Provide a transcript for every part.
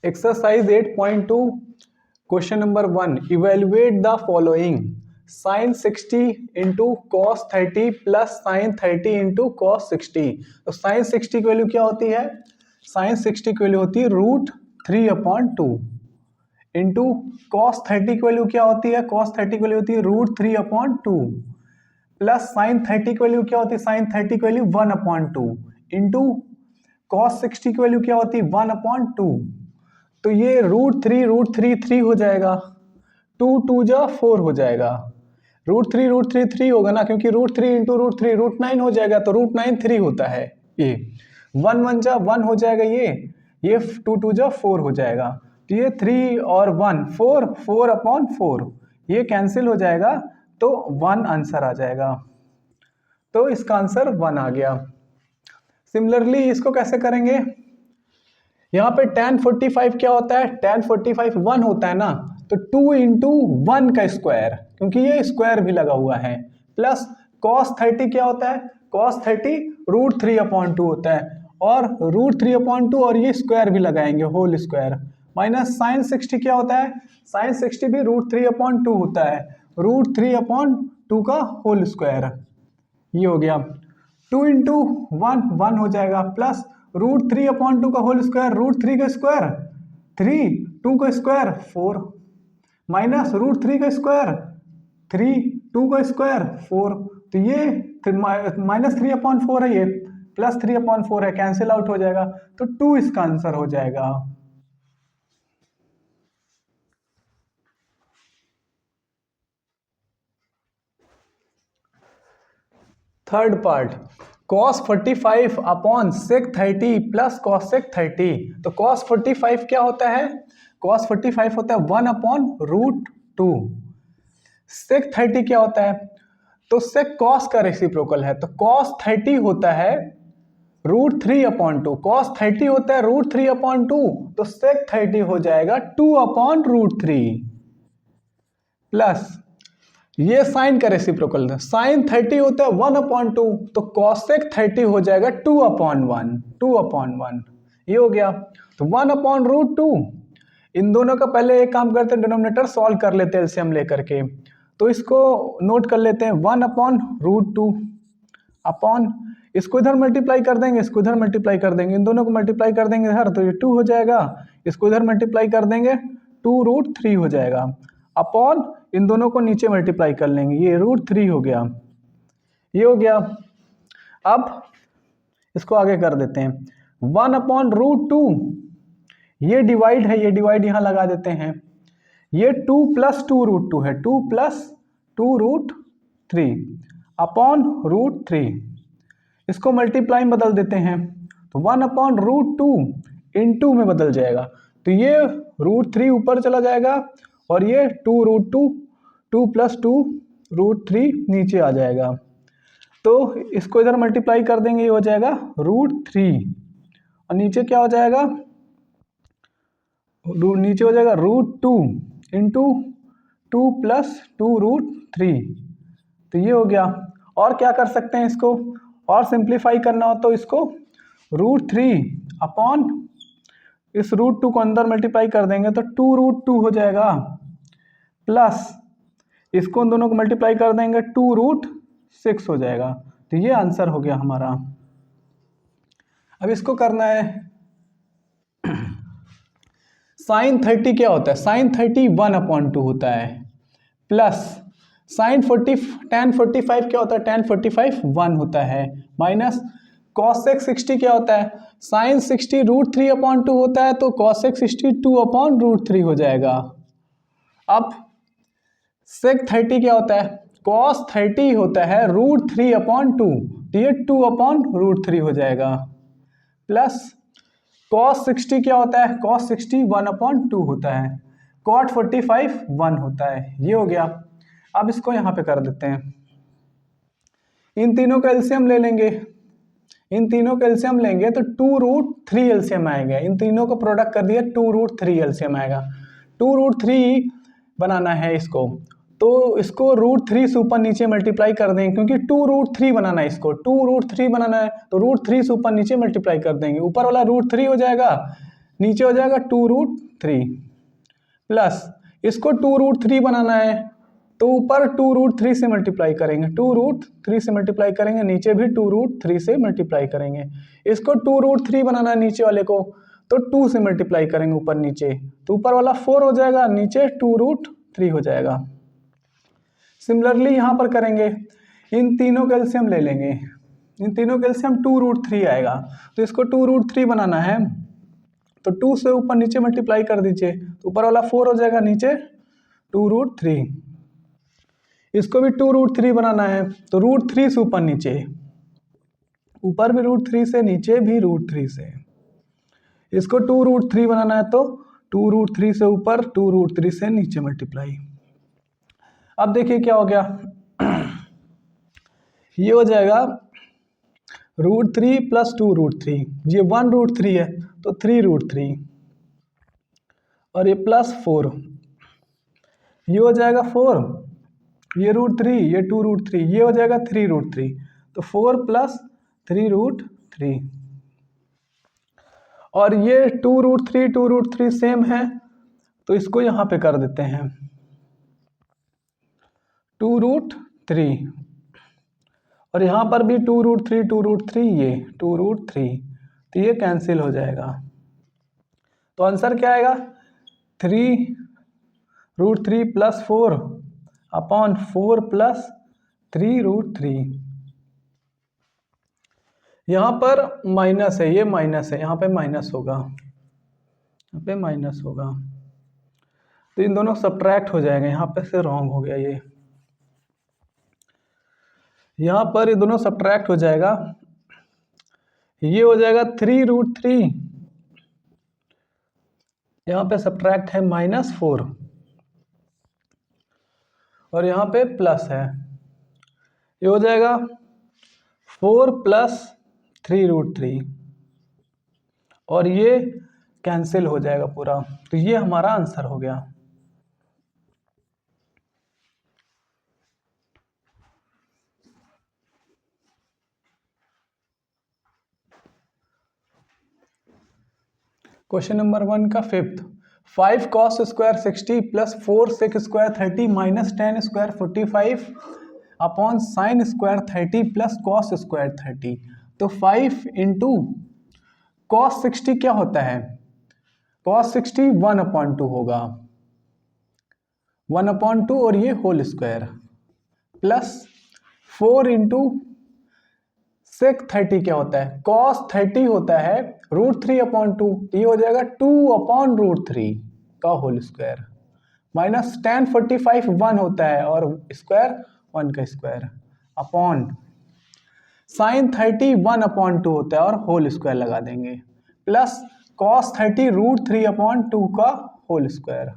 Exercise 8.2 question number 1, evaluate the following sine 60 into cos 30 plus sine 30 into cos 60। तो sign 60 की value क्या होती है? साइन 60 की वैल्यू होती है √3/2 इंटू कॉस 30 की वैल्यू क्या होती है? कॉस 30 की वैल्यू होती है √3/2 प्लस साइन 30 की वैल्यू क्या होती है? साइन 30 की वैल्यू 1/2 इंटू कॉस 60 की वैल्यू क्या होती है? 1/2। तो ये √3 हो जाएगा, 2 × 2 = 4 हो जाएगा। √3 होगा ना, क्योंकि √3 इंटू √3 √9 हो जाएगा, तो √9 3 होता है। ये 1 1 जा 1 हो जाएगा, ये 2 2 जा 4 हो जाएगा। तो ये 3 और 1 4 4/4 ये कैंसिल हो जाएगा, तो 1 आंसर आ जाएगा। तो इसका आंसर 1 आ गया। सिमिलरली इसको कैसे करेंगे? यहाँ पे tan 45 क्या होता है? tan 45 1 होता है ना, तो 2 × 1 का स्क्वायर, क्योंकि ये स्क्वायर भी लगा हुआ है, प्लस cos 30 क्या होता है? cos 30 √3/2 होता है, और √3/2 और ये स्क्वायर भी लगाएंगे, होल स्क्वायर, माइनस साइन 60 क्या होता है? साइन 60 भी √3/2 होता है, √3/2 का होल स्क्वायर। ये हो गया 2 × 1 1 हो जाएगा, प्लस √3/2 का होल स्क्वायर, √3 का स्क्वायर 3, 2 का स्क्वायर 4, माइनस √3 का स्क्वायर 3, 2 का स्क्वायर 4। तो ये -3/4 है, ये +3/4 है, कैंसिल आउट हो जाएगा, तो 2 इसका आंसर हो जाएगा। Third part, cos 45 upon sec 30 plus cos sec 30। तो cos 45 क्या होता है? cos 45 होता है 1/√2। sec 30 क्या होता है? तो sec cos का रेसिप्रोकल है, तो cos 30 होता है √3/2, cos 30 होता है √3/2, तो sec 30 हो जाएगा 2/√3 प्लस ये साइन का रेसिप्रोकल है, साइन 30 होता है 1/2, तो कॉसेक 30 हो जाएगा 2/1। ये हो गया, तो 1/√2। इन दोनों का पहले एक काम करते हैं, डिनोमिनेटर सॉल्व कर लेते हैं एलसीएम लेकर के। तो इसको नोट कर लेते हैं, 1/√2 अपॉन, इसको इधर मल्टीप्लाई कर देंगे, इसको इधर मल्टीप्लाई कर देंगे, इन दोनों को मल्टीप्लाई कर देंगे इधर, तो ये 2 हो जाएगा, इसको इधर मल्टीप्लाई कर देंगे 2√3 हो जाएगा, अपॉन इन दोनों को नीचे मल्टीप्लाई कर लेंगे, ये √3 हो गया, ये हो गया। अब इसको आगे कर देते हैं, 1/√2, ये डिवाइड है, ये डिवाइड यहां लगा देते हैं, ये 2 + 2√2 है, 2 + 2√3 अपॉन √3, इसको मल्टीप्लाई में बदल देते हैं, तो 1/√2 इंटू में बदल जाएगा, तो ये √3 ऊपर चला जाएगा, और ये 2√2, 2 + 2√3 नीचे आ जाएगा, तो इसको इधर मल्टीप्लाई कर देंगे, ये हो जाएगा √3, और नीचे क्या हो जाएगा? नीचे हो जाएगा √2 इंटू 2 + 2√3, तो ये हो गया। और क्या कर सकते हैं, इसको और सिंप्लीफाई करना हो तो इसको √3 अपॉन इस √2 को अंदर मल्टीप्लाई कर देंगे, तो 2√2 हो जाएगा, प्लस इसको उन दोनों को मल्टीप्लाई कर देंगे 2√6 हो जाएगा, तो ये आंसर हो गया हमारा। अब इसको करना है, साइन 30 क्या होता है? साइन 30 1/2 होता है, प्लस tan 45 क्या होता है? tan 45 1 होता है, माइनस cosec 60 क्या होता है? साइन 60 √3/2 होता है, तो cosec 60 2/√3 हो जाएगा। अब sec 30 क्या होता है? cos 30 होता है √3/2, तो ये 2/√3 हो जाएगा, प्लस cos 60 क्या होता है? cos 60 1/2 होता है, cot 45 1 होता है, ये हो गया। अब इसको यहाँ पे कर देते हैं, इन तीनों का एलसीएम ले लेंगे, इन तीनों का एलसीएम लेंगे तो 2√3 एलसीएम आएगा, इन तीनों को प्रोडक्ट कर दिया 2√3 एलसीएम आएगा। 2√3 बनाना है इसको, तो इसको √3 से ऊपर नीचे मल्टीप्लाई कर देंगे, क्योंकि 2√3 बनाना है इसको, 2√3 बनाना है, तो √3 से ऊपर नीचे मल्टीप्लाई कर देंगे, ऊपर वाला √3 हो जाएगा, नीचे हो जाएगा 2√3 प्लस इसको 2√3 बनाना है तो ऊपर 2√3 से मल्टीप्लाई करेंगे, 2√3 से मल्टीप्लाई करेंगे, नीचे भी 2√3 से मल्टीप्लाई करेंगे। इसको 2√3 बनाना है नीचे वाले को तो 2 से मल्टीप्लाई करेंगे ऊपर नीचे, तो ऊपर वाला 4 हो जाएगा, नीचे 2√3 हो जाएगा। सिमिलरली यहाँ पर करेंगे, इन तीनों का एलसीएम ले लेंगे, इन तीनों का एलसीएम 2√3 आएगा, तो इसको 2√3 बनाना है तो 2 से ऊपर नीचे मल्टीप्लाई कर दीजिए, तो ऊपर वाला 4 हो जाएगा, नीचे 2√3। इसको भी 2√3 बनाना है तो √3 से ऊपर नीचे, ऊपर भी √3 से, नीचे भी √3 से। इसको 2√3 बनाना है तो 2√3 से ऊपर, 2√3 से नीचे मल्टीप्लाई। अब देखिए क्या हो गया, ये हो जाएगा √3 प्लस 2√3, ये 1√3 है तो 3√3 और ये प्लस 4, ये हो जाएगा 4, ये √3, ये 2√3, ये हो जाएगा 3√3, तो 4 प्लस 3√3 और ये 2√3 सेम है तो इसको यहाँ पे कर देते हैं 2√3 और यहाँ पर भी 2√3 ये 2√3, तो ये कैंसिल हो जाएगा। तो आंसर क्या आएगा, 3√3 प्लस 4 अपॉन 4 प्लस 3√3। यहाँ पर माइनस है, ये माइनस है, यहाँ पे माइनस होगा, यहाँ पे माइनस होगा, तो इन दोनों सब्ट्रैक्ट हो जाएगा, यहाँ पे से रॉन्ग हो गया, ये यहाँ पर ये दोनों सब्ट्रैक्ट हो जाएगा, ये हो जाएगा 3√3, यहाँ पे सब्ट्रैक्ट है -4 और यहाँ पे प्लस है, ये हो जाएगा 4 प्लस 3√3 और ये कैंसिल हो जाएगा पूरा, तो ये हमारा आंसर हो गया। क्वेश्चन नंबर 1 का 5th, 5 cos square 60 plus 4 sec square 30 minus 10 square 45 upon sine square 30 plus cos square 30। तो 5 इंटू कॉस 60 क्या होता है, कॉस 60 1/2 होगा, 1/2 और ये whole square plus 4 into sec 30 क्या होता है, कॉस 30 होता है √3/2, ये हो जाएगा 2/√3 का होल स्क्वायर माइनस tan 45 1 होता है और स्क्वायर 1 का स्क्वायर अपॉन साइन 30 1/2 होता है और होल स्क्वायर लगा देंगे प्लस कॉस 30 √3/2 का होल स्क्वायर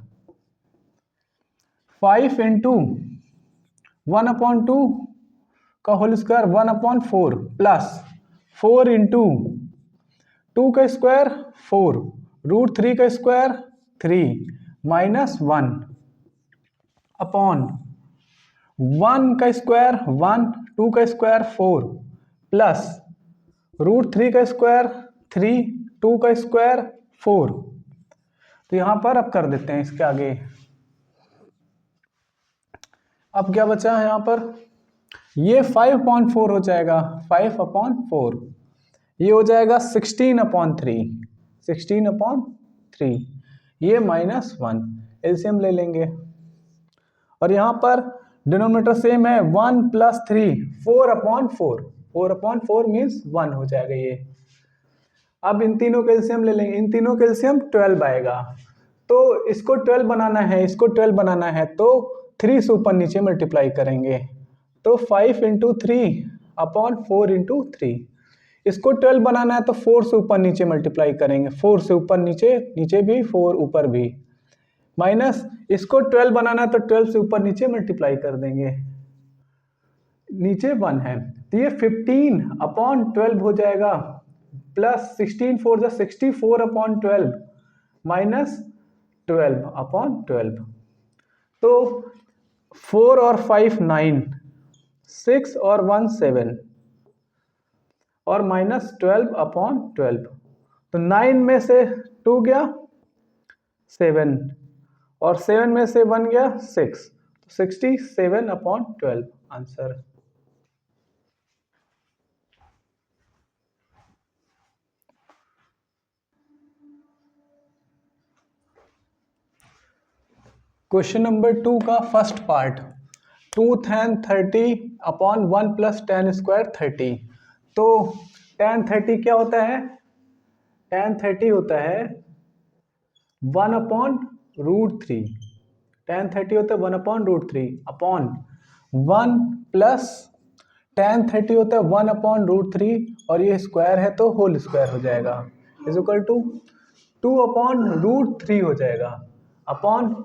5 इंटू 1/2 का होल स्क्वायर 1/4 प्लस 4 इंटू 2 का स्क्वायर 4 √3 का स्क्वायर 3 माइनस 1 अपॉन 1 का स्क्वायर 1 2 का स्क्वायर 4 प्लस √3 का स्क्वायर 3 2 का स्क्वायर 4। तो यहां पर अब कर देते हैं इसके आगे, अब क्या बचा है यहाँ पर, ये 5/4 हो जाएगा, 5/4 ये हो जाएगा 16/3, 16/3 ये -1 एलसीएम ले लेंगे और यहाँ पर डिनोमिनेटर सेम है 1 प्लस 3 4/4, 4/4 मीन्स 1 हो जाएगा ये। अब इन तीनों का एलसीएम ले लेंगे, इन तीनों का एलसीएम 12 आएगा, तो इसको 12 बनाना है, इसको 12 बनाना है तो 3 से ऊपर नीचे मल्टीप्लाई करेंगे, तो 5 इंटू 3/4 इंटू 3। इसको 12 बनाना है तो 4 से ऊपर नीचे मल्टीप्लाई करेंगे, 4 से ऊपर नीचे, नीचे भी 4 ऊपर भी, माइनस इसको 12 बनाना है तो 12 से ऊपर नीचे मल्टीप्लाई कर देंगे, नीचे 1 है तो ये 15/12 हो जाएगा प्लस 16 4 जा 64/12 माइनस 12/12। तो 4 और 5 9, 6 और 1 7 और -12/12, तो 9 में से 2 गया 7 और 7 में से 1 गया 6, तो 67/12 आंसर। क्वेश्चन नंबर 2 का first part, 2 tan 30/1 + tan square 30। तो tan 30 क्या होता है? tan 30 होता है 1/√3। tan 30 होता है 1/√3 अपॉन 1 प्लस tan 30 होता है 1/√3 और ये स्क्वायर है तो होल स्क्वायर हो जाएगा, इज इक्वल टू 2/√3 हो जाएगा अपॉन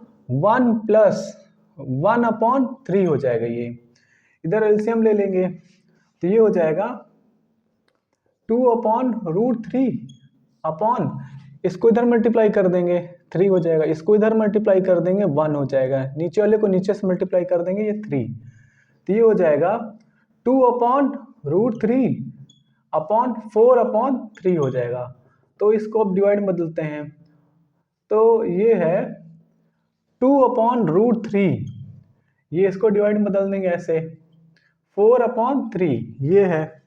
1 प्लस 1/3 हो जाएगा। ये इधर एलसीएम ले लेंगे तो ये हो जाएगा 2/√3 अपॉन इसको इधर मल्टीप्लाई कर देंगे 3 हो जाएगा, इसको इधर मल्टीप्लाई कर देंगे 1 हो जाएगा, नीचे वाले को नीचे से मल्टीप्लाई कर देंगे ये 3, तो ये हो जाएगा 2/√3 अपॉन 4/3 हो जाएगा। तो इसको अब डिवाइड में बदलते हैं तो ये है 2/√3, ये इसको डिवाइड में बदल देंगे ऐसे 4/3 ये है।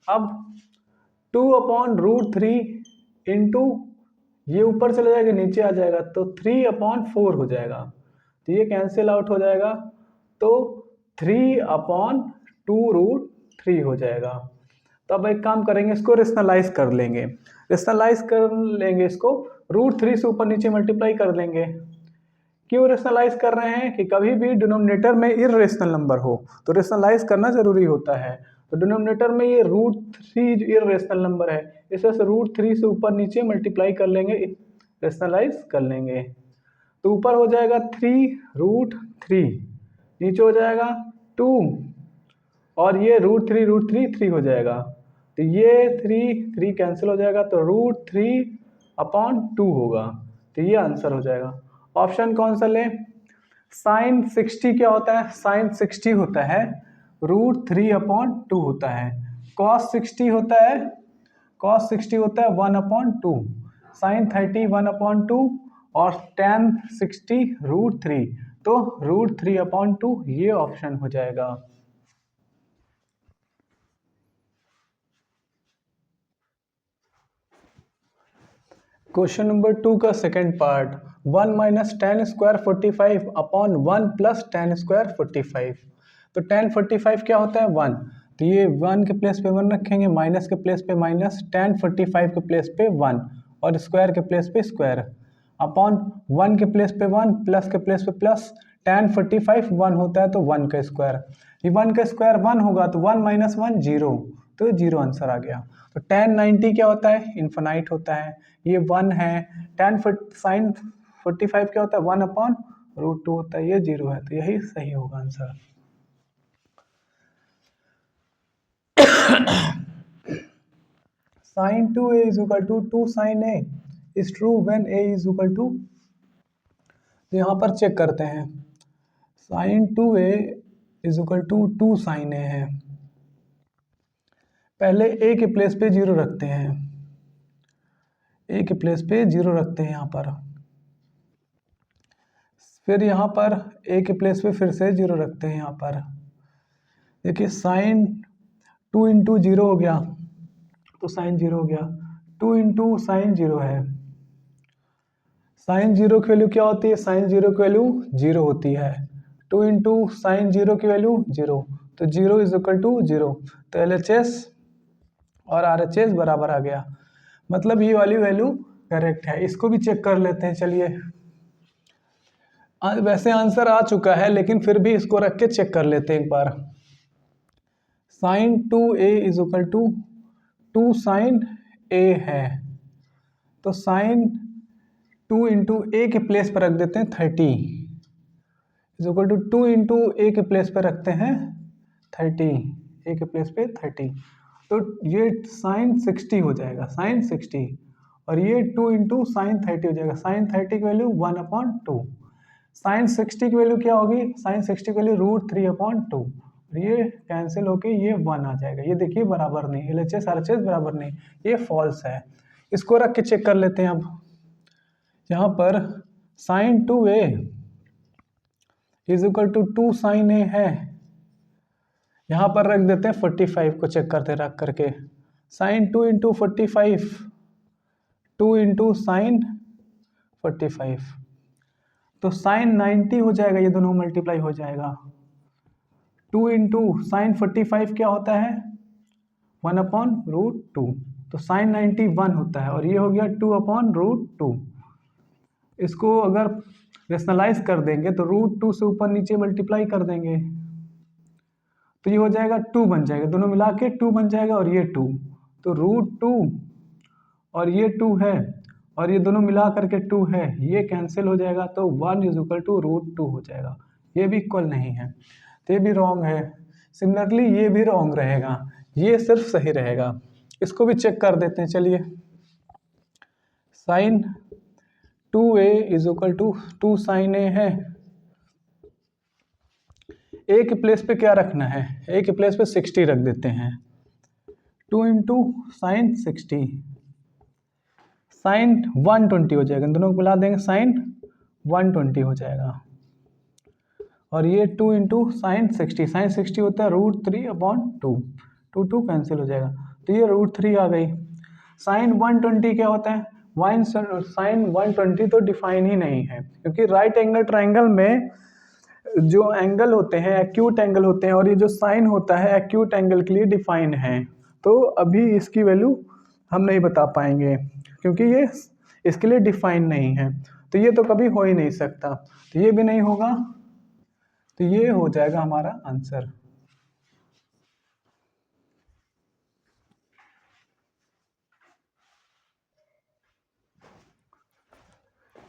अब 2/√3 इंटू ये ऊपर चला जाएगा नीचे आ जाएगा तो 3/4 हो जाएगा, तो ये कैंसिल आउट हो जाएगा तो 3/2√3 हो जाएगा। तो अब एक काम करेंगे, इसको रेशनलाइज कर लेंगे, रेशनलाइज कर लेंगे इसको √3 से ऊपर नीचे मल्टीप्लाई कर लेंगे। क्यों रेशनलाइज कर रहे हैं कि कभी भी डिनोमिनेटर में इररेशनल नंबर हो तो रेशनलाइज करना जरूरी होता है। तो डिनोमिनेटर में ये √3 इररेशनल नंबर है, इस वजह से √3 से ऊपर नीचे मल्टीप्लाई कर लेंगे, रेशनलाइज कर लेंगे तो ऊपर हो जाएगा 3√3, नीचे हो जाएगा 2 और ये √3 हो जाएगा, तो ये 3 कैंसिल हो जाएगा तो √3/2 होगा, तो ये आंसर हो जाएगा। ऑप्शन कौन सा लें? साइन 60 क्या होता है? साइन 60 होता है √3/2 होता है, कॉस 60 होता है 1/2, साइन 30 1/2 और tan 60 √3, तो √3/2 ये ऑप्शन हो जाएगा। क्वेश्चन नंबर 2 का second part, 1 - tan square 45/1 + tan square 45। तो tan 45 क्या होता है? 1, तो ये 1 के प्लेस पे 1 रखेंगे, माइनस के प्लेस पे माइनस, tan 45 के प्लेस पे 1 और स्क्वायर के प्लेस पे स्क्वायर अपॉन 1 के प्लेस पे 1 प्लस के प्लेस पे प्लस, tan 45 1 होता है तो 1 का स्क्वायर, ये 1 का स्क्वायर 1 होगा तो 1 - 1 0, तो 0 आंसर आ गया। तो tan 90 क्या होता है? इन्फिनाइट होता है, ये 1 है। साइन 45 क्या होता है? 1/√2 होता है, ये 0 है, तो यही सही होगा answer. sin 2a = 2 sin a is true when a = तो यहाँ पर चेक करते हैं, sin 2a = 2 sin a है, पहले a के प्लेस पे 0 रखते हैं, a के प्लेस पे 0 रखते हैं यहाँ पर, फिर यहाँ पर a के प्लेस पे फिर से 0 रखते हैं यहाँ पर। देखिए साइन 2 × 0 हो गया तो साइन 0 हो गया, 2 × साइन 0 है, साइन 0 की वैल्यू क्या होती है? साइन 0 की वैल्यू 0 होती है, 2 × साइन 0 की वैल्यू 0, तो 0 = 0, तो LHS और RHS बराबर आ गया, मतलब ये वाली वैल्यू करेक्ट है। इसको भी चेक कर लेते हैं, चलिए वैसे आंसर आ चुका है लेकिन फिर भी इसको रख के चेक कर लेते हैं एक बार। साइन 2a = 2 साइन a है, तो साइन 2 × a के प्लेस पर रख देते हैं 30 = 2 × a के प्लेस पर रखते हैं 30, a के प्लेस पे 30, तो ये साइन 60 हो जाएगा, साइन 60, और ये 2 × साइन 30 हो जाएगा, साइन 30 की वैल्यू 1/2, साइन 60 की वैल्यू क्या होगी? साइन 60 की वैल्यू √3/2, और ये कैंसिल होके ये 1 आ जाएगा, ये देखिए बराबर नहीं, LHS RHS बराबर नहीं, ये फॉल्स है। इसको रख के चेक कर लेते हैं अब। यहाँ पर sine 2a is equal to 2 sine A है। यहाँ पर रख देते हैं 45 को चेक करते रख करके, साइन 2 इंटू 45, 2 इंटू साइन 45, तो साइन 90 हो जाएगा, ये दोनों मल्टीप्लाई हो जाएगा। 2 इंटू साइन 45 क्या होता है 1/√2, तो साइन 90 1 होता है, और ये हो गया 2/√2। इसको अगर रेशनलाइज कर देंगे तो √2 से ऊपर नीचे मल्टीप्लाई कर देंगे तो ये हो जाएगा 2 बन जाएगा, दोनों मिला के 2 बन जाएगा, और ये 2, तो √2 और ये 2 है, और ये दोनों मिला करके 2 है, ये कैंसिल हो जाएगा, तो 1 इज इक्वल टू √2 हो जाएगा। ये भी इक्वल नहीं है, तो ये भी रॉन्ग है। सिमिलरली ये भी रॉन्ग रहेगा, ये सिर्फ सही रहेगा। इसको भी चेक कर देते हैं, चलिए। Sine 2a is equal to 2 sine A है। ए के प्लेस पे क्या रखना है, ए के प्लेस पे 60 रख देते हैं, 2 इंटू साइन 60, साइन 120 हो जाएगा, दोनों को मिला देंगे साइन 120 हो जाएगा, और ये 2 इंटू साइन 60, साइन 60 होता है √3/2, 2 कैंसिल हो जाएगा, तो ये √3 आ गई। साइन 120 क्या होता है, साइन 120 तो डिफाइन ही नहीं है, क्योंकि राइट एंगल ट्राइंगल में जो एंगल होते हैं एक्यूट एंगल होते हैं, और ये जो साइन होता है एक्यूट एंगल के लिए डिफाइन है, तो अभी इसकी वैल्यू हम नहीं बता पाएंगे क्योंकि ये इसके लिए डिफाइन नहीं है, तो ये तो कभी हो ही नहीं सकता, तो ये भी नहीं होगा, तो ये हो जाएगा हमारा answer.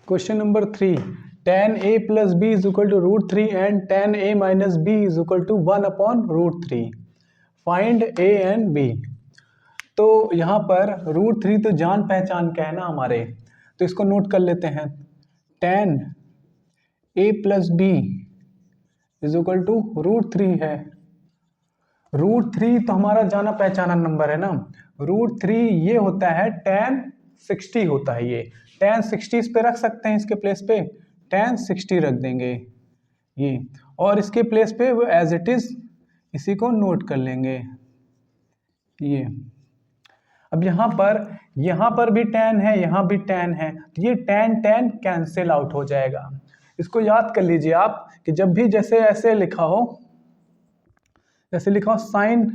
Question number 3, tan a plus b is equal to √3 and tan a minus b is equal to 1/√3, find a and b। तो यहाँ पर √3 तो जान पहचान का है ना हमारे, तो इसको नोट कर लेते हैं, tan a plus b is equal to √3 है। √3 तो हमारा जाना पहचाना नंबर है ना, √3 ये होता है tan 60 होता है, ये tan 60 इस पे रख सकते हैं, इसके प्लेस पे tan 60 रख देंगे ये, और इसके प्लेस पे वो एज इट इज इसी को नोट कर लेंगे ये। अब यहाँ पर भी tan है, यहाँ भी tan है, तो ये tan कैंसिल आउट हो जाएगा। इसको याद कर लीजिए आप कि जब भी जैसे ऐसे लिखा हो, जैसे लिखा हो sine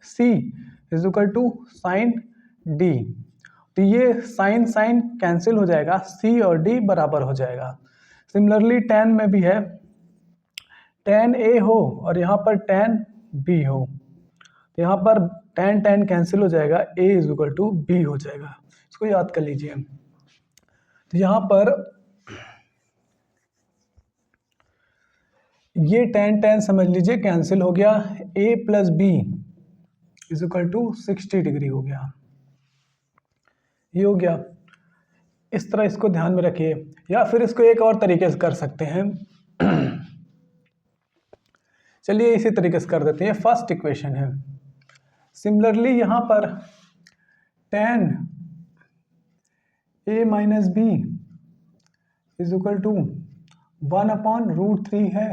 C is equal to sine D, तो ये साइन कैंसिल हो जाएगा, C और D बराबर हो जाएगा। सिमिलरली tan में भी है, tan A हो और यहाँ पर tan B हो, तो यहाँ पर tan कैंसिल हो जाएगा, A is equal to B हो जाएगा। इसको याद कर लीजिए। तो यहाँ पर ये tan समझ लीजिए कैंसिल हो गया, A plus B is equal to 60 degree हो गया, ये हो गया। इस तरह इसको ध्यान में रखिए, या फिर इसको एक और तरीके से कर सकते हैं। चलिए इसी तरीके से कर देते हैं, फर्स्ट इक्वेशन है। सिमिलरली यहाँ पर tan a minus b is equal to 1/√3 है,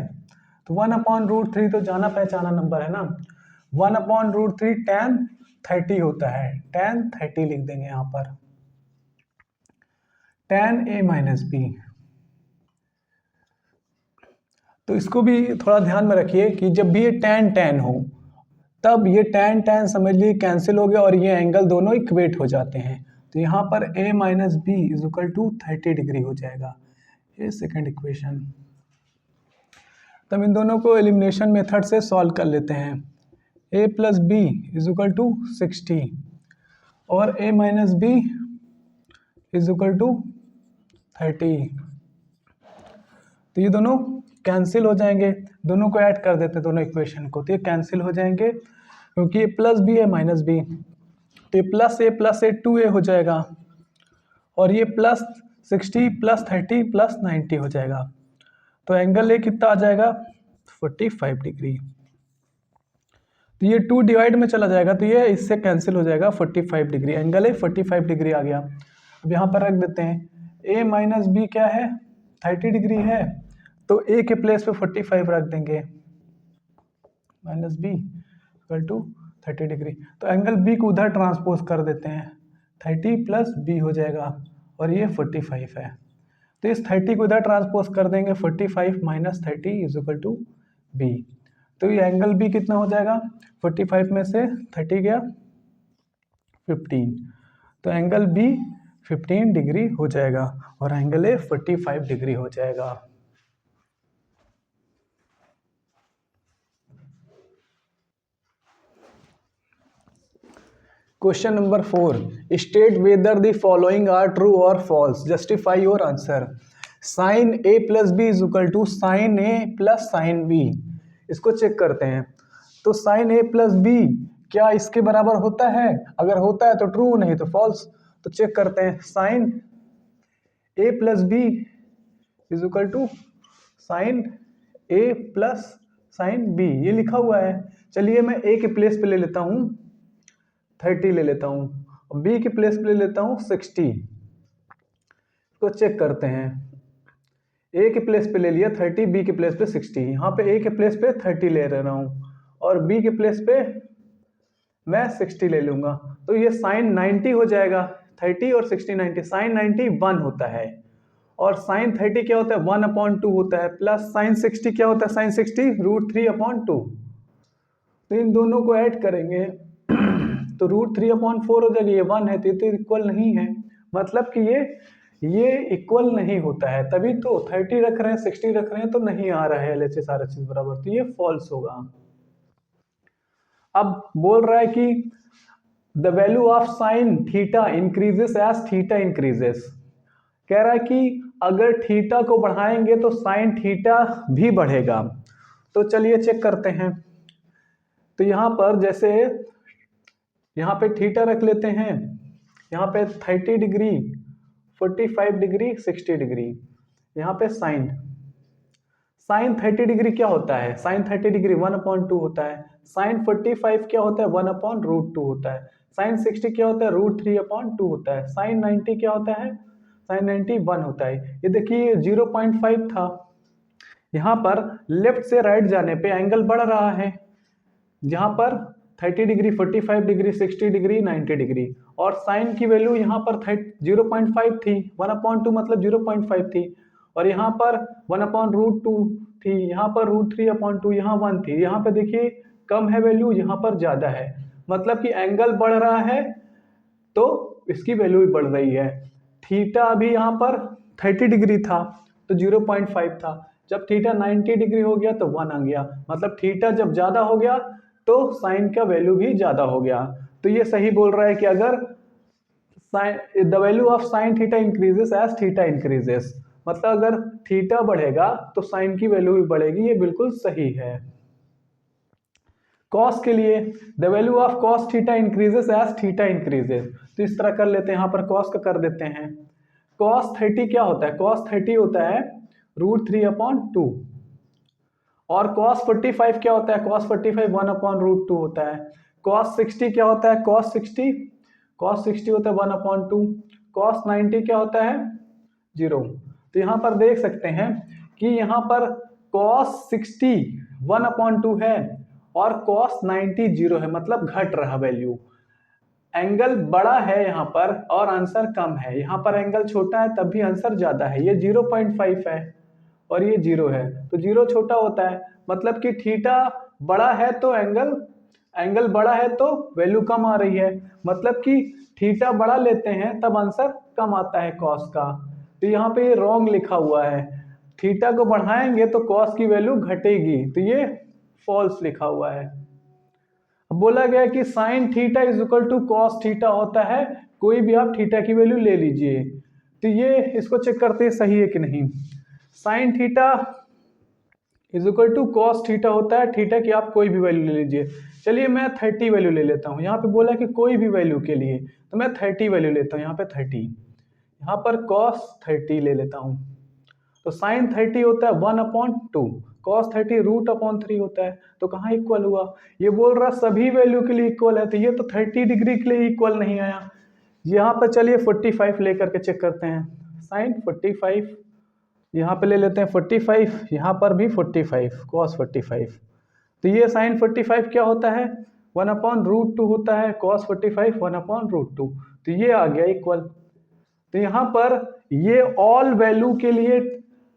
तो 1/√3 तो जाना पहचाना नंबर है ना, 1/√3 tan 30 होता है, tan 30 लिख देंगे यहाँ पर, tan a माइनस बी। तो इसको भी थोड़ा ध्यान में रखिए कि जब भी ये tan हो तब ये tan समझ लीजिए कैंसिल हो गया, और ये एंगल दोनों इक्वेट हो जाते हैं, तो यहाँ पर a minus b is equal to 30 degree हो जाएगा, ये सेकेंड इक्वेशन। तब इन दोनों को एलिमिनेशन मेथड से सॉल्व कर लेते हैं, a plus B is equal to 60 और a minus b is equal to 30, तो ये दोनों कैंसिल हो जाएंगे, दोनों को ऐड कर देते हैं दोनों इक्वेशन को, तो ये कैंसिल हो जाएंगे क्योंकि ये प्लस बी है माइनस बी, तो ये प्लस ए 2a हो जाएगा, और ये प्लस 60 प्लस 30 प्लस 90 हो जाएगा, तो एंगल ए कितना आ जाएगा 45 डिग्री। तो ये 2 डिवाइड में चला जाएगा, तो ये इससे कैंसिल हो जाएगा, 45 डिग्री, एंगल ए 45 डिग्री आ गया। अब यहाँ पर रख देते हैं ए माइनस बी क्या है, 30 डिग्री है, तो ए के प्लेस पे 45 रख देंगे, minus b equal to 30 degree. तो एंगल बी को उधर ट्रांसपोज कर देते हैं, 30 प्लस बी हो जाएगा और ये 45 है। तो इस 30 को इधर ट्रांसपोज कर देंगे, 45 minus 30 is equal to b. तो ये एंगल बी कितना हो जाएगा, 45 में से 30 गया 15, तो एंगल बी 15 डिग्री हो जाएगा और एंगल ए 45 डिग्री हो जाएगा। Question number 4, state whether the following are true और false, justify your answer. Sine A plus B is equal to sine A plus sine B. इसको चेक करते हैं। तो साइन ए प्लस बी क्या इसके बराबर होता है, अगर होता है तो ट्रू, नहीं तो फॉल्स। तो चेक करते हैं, sine A plus B is equal to sine A plus sine B, ये लिखा हुआ है। चलिए मैं ए के प्लेस पे ले लेता हूँ 30 ले लेता हूँ और बी के प्लेस पे ले लेता हूँ 60। तो चेक करते हैं, ए के प्लेस पे ले लिया 30, बी के प्लेस पे 60। यहाँ पे ए के प्लेस पे 30 ले रहा हूँ और बी के प्लेस पे मैं 60 ले लूंगा। तो ये साइन 90 हो जाएगा, 30 और 60 90, साइन 90 1 होता है और साइन 30 क्या होता है 1/2 होता है, प्लस साइन 60 क्या होता है, साइन 60 √3/2। तो इन दोनों को ऐड करेंगे तो √3/4 हो जाएगी, ये 1 है तो ये तो इक्वल नहीं है, मतलब कि ये इक्वल नहीं होता है, तभी तो 30 रख रहे हैं 60 रख रहे हैं तो नहीं आ रहा है LHS RHS बराबर, तो ये फॉल्स होगा। अब बोल रहा है कि the value of sine theta increases as theta increases, कह रहा है कि अगर थीटा को बढ़ाएंगे तो साइन थीटा भी बढ़ेगा। तो चलिए चेक करते हैं। तो यहाँ पर जैसे यहाँ पे थीटा रख लेते हैं, यहाँ पे 30 डिग्री 45 डिग्री 60 डिग्री, यहाँ पे साइन 30 डिग्री क्या होता है, साइन 30 डिग्री 1/2 होता है, साइन 45 क्या होता है 1/√2 होता है, साइन 60 क्या होता है √3/2 होता है, साइन 90 क्या होता है, साइन 90 1 होता है। ये देखिए 0.5 था, यहाँ पर लेफ्ट से राइट जाने पे एंगल बढ़ रहा है, जहाँ पर 30 डिग्री 45 डिग्री 60 डिग्री 90 डिग्री, और साइन की वैल्यू यहाँ पर 0.5 थी, 1/2 मतलब 0.5 थी, और यहाँ पर 1/√2 थी, यहाँ पर √3/2, यहाँ 1 थी, यहाँ पे देखिए कम है वैल्यू, यहाँ पर ज्यादा है, मतलब कि एंगल बढ़ रहा है तो इसकी वैल्यू भी बढ़ रही है। थीटा अभी यहाँ पर 30 डिग्री था तो 0.5 था, जब थीटा 90 डिग्री हो गया तो 1 आ गया, मतलब थीटा जब ज्यादा हो गया तो साइन का वैल्यू भी ज्यादा हो गया। तो ये सही बोल रहा है कि अगर the value of sine theta increases as theta increases, मतलब अगर थीटा बढ़ेगा तो साइन की वैल्यू भी बढ़ेगी, ये बिल्कुल सही है। कॉस के लिए the value of cos theta increases as theta increases, तो इस तरह कर लेते हैं, यहाँ पर कॉस का कर देते हैं। कॉस 30 क्या होता है, कॉस 30 होता है √3/2, और cos 45 क्या होता है, cos 45 1/√2 होता है। cos 60 क्या होता है, cos 60 होता है 1/2। cos 90 क्या होता है 0। तो यहाँ पर देख सकते हैं कि यहाँ पर cos 60 1/2 है और cos 90 0 है, मतलब घट रहा वैल्यू, एंगल बड़ा है यहाँ पर और आंसर कम है, यहाँ पर एंगल छोटा है तब भी आंसर ज्यादा है, ये 0.5 है और ये 0 है, तो 0 छोटा होता है, मतलब कि थीटा बड़ा है तो एंगल बड़ा है तो वैल्यू कम आ रही है, मतलब कि थीटा बड़ा लेते हैं तब आंसर कम आता है कॉस का। तो यहाँ पे रॉन्ग लिखा हुआ है, थीटा को बढ़ाएंगे तो कॉस की वैल्यू घटेगी, तो ये फॉल्स लिखा हुआ है। अब बोला गया कि sine theta is equal to cos theta होता है, कोई भी आप थीटा की वैल्यू ले लीजिए। तो ये इसको चेक करते हैं सही है कि नहीं। Sine theta is equal to cos theta होता है, थीटा की आप कोई भी वैल्यू ले लीजिए। चलिए मैं 30 वैल्यू ले लेता हूँ, यहाँ पे बोला कि कोई भी वैल्यू के लिए, तो मैं 30 वैल्यू लेता हूँ, यहाँ पे 30, यहाँ पर कॉस 30 ले लेता हूँ। तो साइन 30 होता है 1/2, कॉस 30 √3 होता है, तो कहाँ इक्वल हुआ, ये बोल रहा सभी वैल्यू के लिए इक्वल है, तो ये तो 30 डिग्री के लिए इक्वल नहीं आया। यहाँ पर चलिए 45 लेकर के चेक करते हैं, साइन 45, यहाँ पे ले लेते हैं 45, यहाँ पर भी 45 कॉस 45। तो ये साइन 45 क्या होता है, 1/√2 होता है, कॉस 45 1/√2। तो ये आ गया इक्वल। तो यहाँ पर ये ऑल वैल्यू के लिए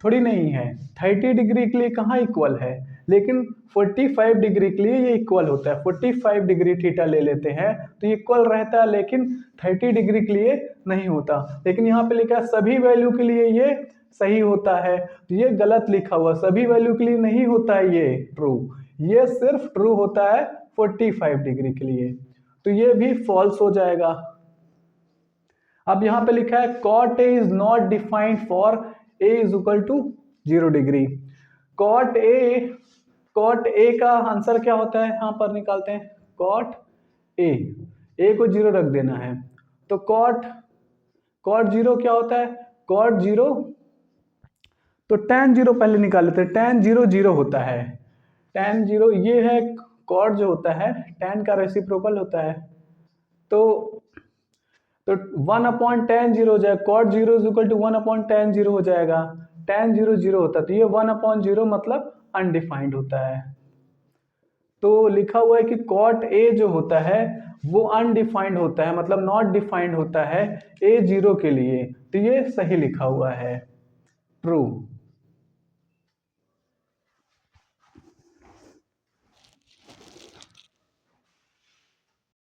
थोड़ी नहीं है, 30 डिग्री के लिए कहाँ इक्वल है, लेकिन 45 डिग्री के लिए ये इक्वल होता है। 45 डिग्री थीटा ले लेते हैं तो इक्वल रहता है, लेकिन 30 डिग्री के लिए नहीं होता। लेकिन यहाँ पे लिखा है सभी वैल्यू के लिए ये सही होता है, तो ये गलत लिखा हुआ, सभी वैल्यू के लिए नहीं होता है ये ट्रू, ये सिर्फ ट्रू होता है 45 डिग्री के लिए, तो ये भी फॉल्स हो जाएगा। अब यहां पे लिखा है cot a is not defined for a is equal to 0 degree. cot a का आंसर क्या होता है, यहां पर निकालते हैं cot a को 0 रख देना है। तो cot 0 क्या होता है, cot 0, तो tan 0 पहले निकाल लेते हैं। tan 0 0 होता है, tan 0 ये है, cot जो होता है tan का रेसिप्रोकल होता है, तो 1/tan 0 हो जाएगा, cot 0 is equal to 1/tan 0 हो जाएगा। tan 0 0 होता है, तो ये 1/0 मतलब अनडिफाइंड होता है। तो लिखा हुआ है कि cot a जो होता है वो अनडिफाइंड होता है, मतलब नॉट डिफाइंड होता है a 0 के लिए, तो ये सही लिखा हुआ है, ट्रू।